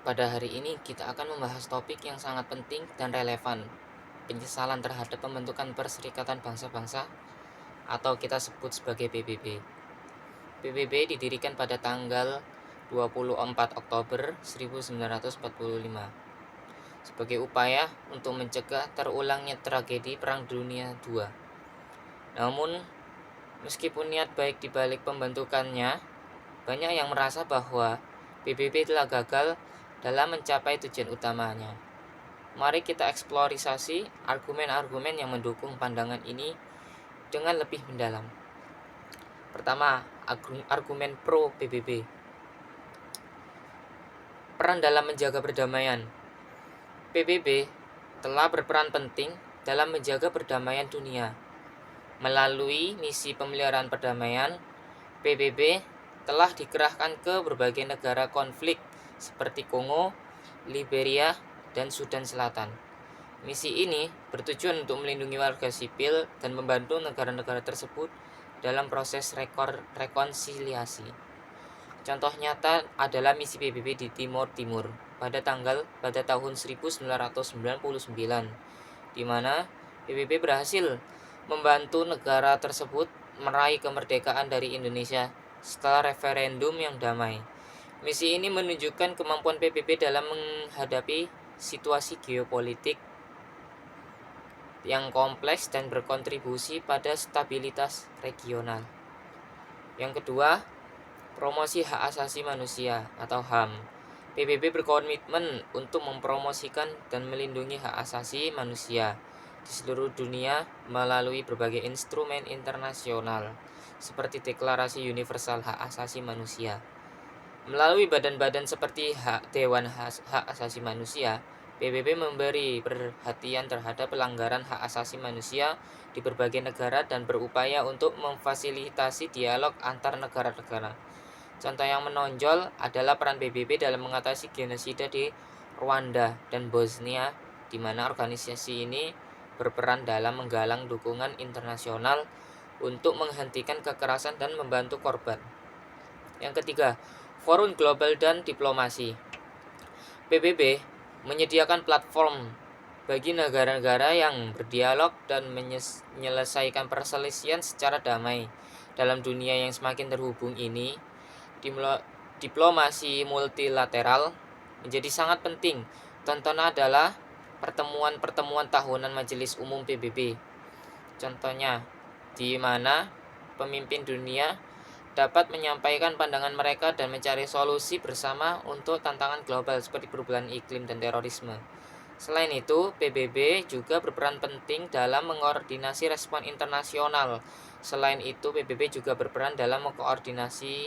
Pada hari ini kita akan membahas topik yang sangat penting dan relevan, penyesalan terhadap pembentukan Perserikatan Bangsa-Bangsa atau kita sebut sebagai PBB. PBB didirikan pada tanggal 24 Oktober 1945 sebagai upaya untuk mencegah terulangnya tragedi Perang Dunia II. Namun, meskipun niat baik di balik pembentukannya, banyak yang merasa bahwa PBB telah gagal dalam mencapai tujuan utamanya. Mari kita eksplorisasi argumen-argumen yang mendukung pandangan ini dengan lebih mendalam. Pertama, argumen pro PBB. Peran dalam menjaga perdamaian. PBB telah berperan penting dalam menjaga perdamaian dunia. Melalui misi pemeliharaan perdamaian, PBB telah dikerahkan ke berbagai negara konflik seperti Kongo, Liberia, dan Sudan Selatan. Misi ini bertujuan untuk melindungi warga sipil dan membantu negara-negara tersebut dalam proses rekonsiliasi. Contoh nyata adalah misi PBB di Timur Timur pada tahun 1999, di mana PBB berhasil membantu negara tersebut meraih kemerdekaan dari Indonesia setelah referendum yang damai. Misi ini menunjukkan kemampuan PBB dalam menghadapi situasi geopolitik yang kompleks dan berkontribusi pada stabilitas regional. Yang kedua, promosi hak asasi manusia atau HAM. PBB berkomitmen untuk mempromosikan dan melindungi hak asasi manusia di seluruh dunia melalui berbagai instrumen internasional seperti Deklarasi Universal Hak Asasi Manusia. Melalui badan-badan seperti Dewan Hak Asasi Manusia, PBB memberi perhatian terhadap pelanggaran hak asasi manusia di berbagai negara dan berupaya untuk memfasilitasi dialog antar negara-negara. Contoh yang menonjol adalah peran PBB dalam mengatasi genosida di Rwanda dan Bosnia, di mana organisasi ini berperan dalam menggalang dukungan internasional untuk menghentikan kekerasan dan membantu korban. Yang ketiga, forum global dan diplomasi. PBB menyediakan platform bagi negara-negara yang berdialog dan menyelesaikan perselisihan secara damai. Dalam dunia yang semakin terhubung ini, diplomasi multilateral menjadi sangat penting. Contohnya adalah pertemuan-pertemuan tahunan Majelis Umum PBB. Contohnya, di mana pemimpin dunia dapat menyampaikan pandangan mereka dan mencari solusi bersama untuk tantangan global seperti perubahan iklim dan terorisme. Selain itu, PBB juga berperan penting dalam mengkoordinasi respon internasional. Selain itu, PBB juga berperan dalam mengkoordinasi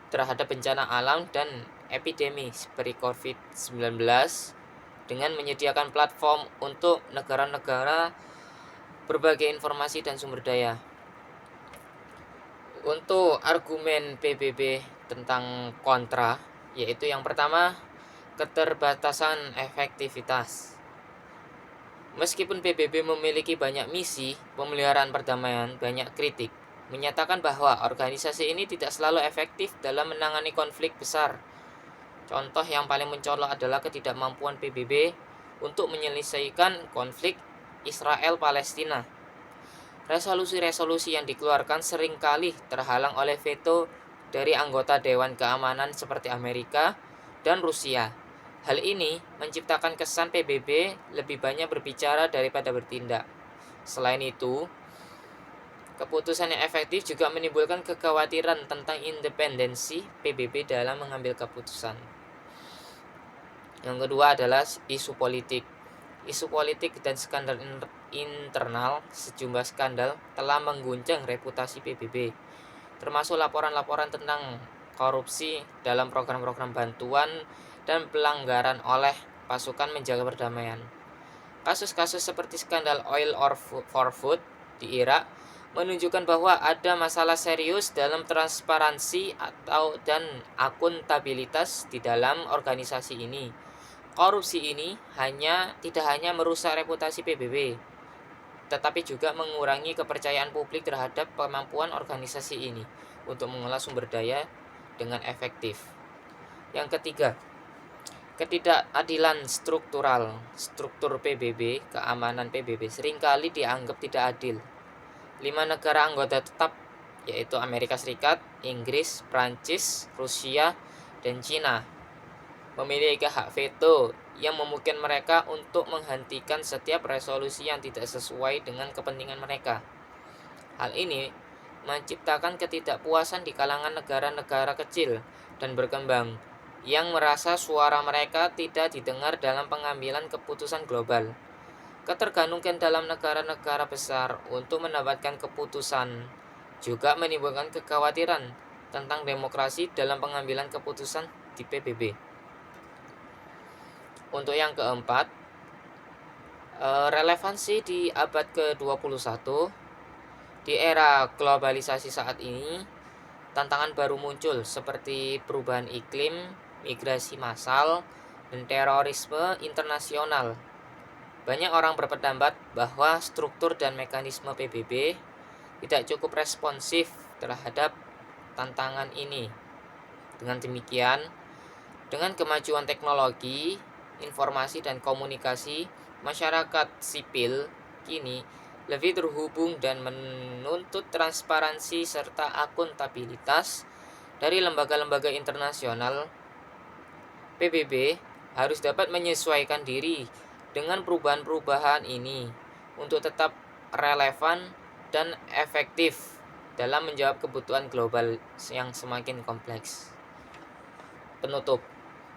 terhadap bencana alam dan epidemi seperti COVID-19 dengan menyediakan platform untuk negara-negara berbagai informasi dan sumber daya. Untuk argumen PBB tentang kontra, yaitu yang pertama, keterbatasan efektivitas. Meskipun PBB memiliki banyak misi pemeliharaan perdamaian, banyak kritik menyatakan bahwa organisasi ini tidak selalu efektif dalam menangani konflik besar. Contoh yang paling mencolok adalah ketidakmampuan PBB untuk menyelesaikan konflik Israel-Palestina. Resolusi-resolusi yang dikeluarkan seringkali terhalang oleh veto dari anggota Dewan Keamanan seperti Amerika dan Rusia. Hal ini menciptakan kesan PBB lebih banyak berbicara daripada bertindak. Selain itu, keputusan yang efektif juga menimbulkan kekhawatiran tentang independensi PBB dalam mengambil keputusan. Yang kedua adalah isu politik. Isu politik dan skandal internal, sejumlah skandal telah mengguncang reputasi PBB, termasuk laporan-laporan tentang korupsi dalam program-program bantuan dan pelanggaran oleh pasukan menjaga perdamaian. Kasus-kasus seperti skandal Oil for Food di Irak menunjukkan bahwa ada masalah serius dalam transparansi dan akuntabilitas di dalam organisasi ini. Korupsi ini tidak hanya merusak reputasi PBB, tetapi juga mengurangi kepercayaan publik terhadap kemampuan organisasi ini untuk mengelola sumber daya dengan efektif. Yang ketiga, Ketidakadilan struktur PBB, keamanan PBB seringkali dianggap tidak adil. 5 negara anggota tetap yaitu Amerika Serikat, Inggris, Prancis, Rusia, dan Cina memiliki hak veto yang memungkinkan mereka untuk menghentikan setiap resolusi yang tidak sesuai dengan kepentingan mereka. Hal ini menciptakan ketidakpuasan di kalangan negara-negara kecil dan berkembang yang merasa suara mereka tidak didengar dalam pengambilan keputusan global. Ketergantungan dalam negara-negara besar untuk mendapatkan keputusan juga menimbulkan kekhawatiran tentang demokrasi dalam pengambilan keputusan di PBB. Untuk yang keempat, relevansi di abad ke-21. Di era globalisasi saat ini, tantangan baru muncul seperti perubahan iklim, migrasi massal, dan terorisme internasional. Banyak orang berpendapat bahwa struktur dan mekanisme PBB tidak cukup responsif terhadap tantangan ini. Dengan demikian, dengan kemajuan teknologi, informasi dan komunikasi, masyarakat sipil kini lebih terhubung dan menuntut transparansi serta akuntabilitas dari lembaga-lembaga internasional. PBB harus dapat menyesuaikan diri dengan perubahan-perubahan ini untuk tetap relevan dan efektif dalam menjawab kebutuhan global yang semakin kompleks. Penutup.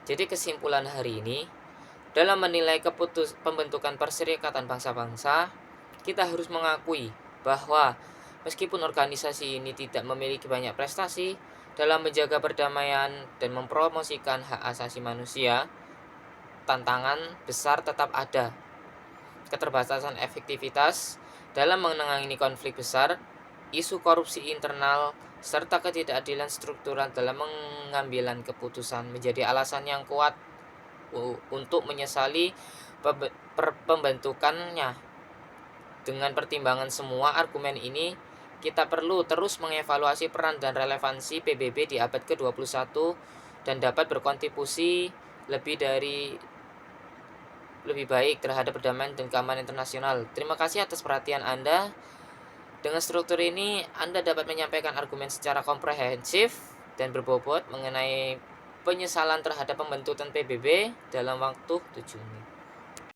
Jadi kesimpulan hari ini, dalam menilai pembentukan Perserikatan Bangsa-Bangsa, kita harus mengakui bahwa meskipun organisasi ini tidak memiliki banyak prestasi dalam menjaga perdamaian dan mempromosikan hak asasi manusia, tantangan besar tetap ada. Keterbatasan efektivitas dalam menangani konflik besar, isu korupsi internal, serta ketidakadilan struktural dalam pengambilan keputusan menjadi alasan yang kuat untuk menyesali pembentukannya. Dengan pertimbangan semua argumen ini, kita perlu terus mengevaluasi peran dan relevansi PBB di abad ke-21 dan dapat berkontribusi lebih baik terhadap perdamaian dan keamanan internasional. Terima kasih atas perhatian Anda. Dengan struktur ini, Anda dapat menyampaikan argumen secara komprehensif dan berbobot mengenai penyesalan terhadap pembentukan PBB dalam waktu 7 menit.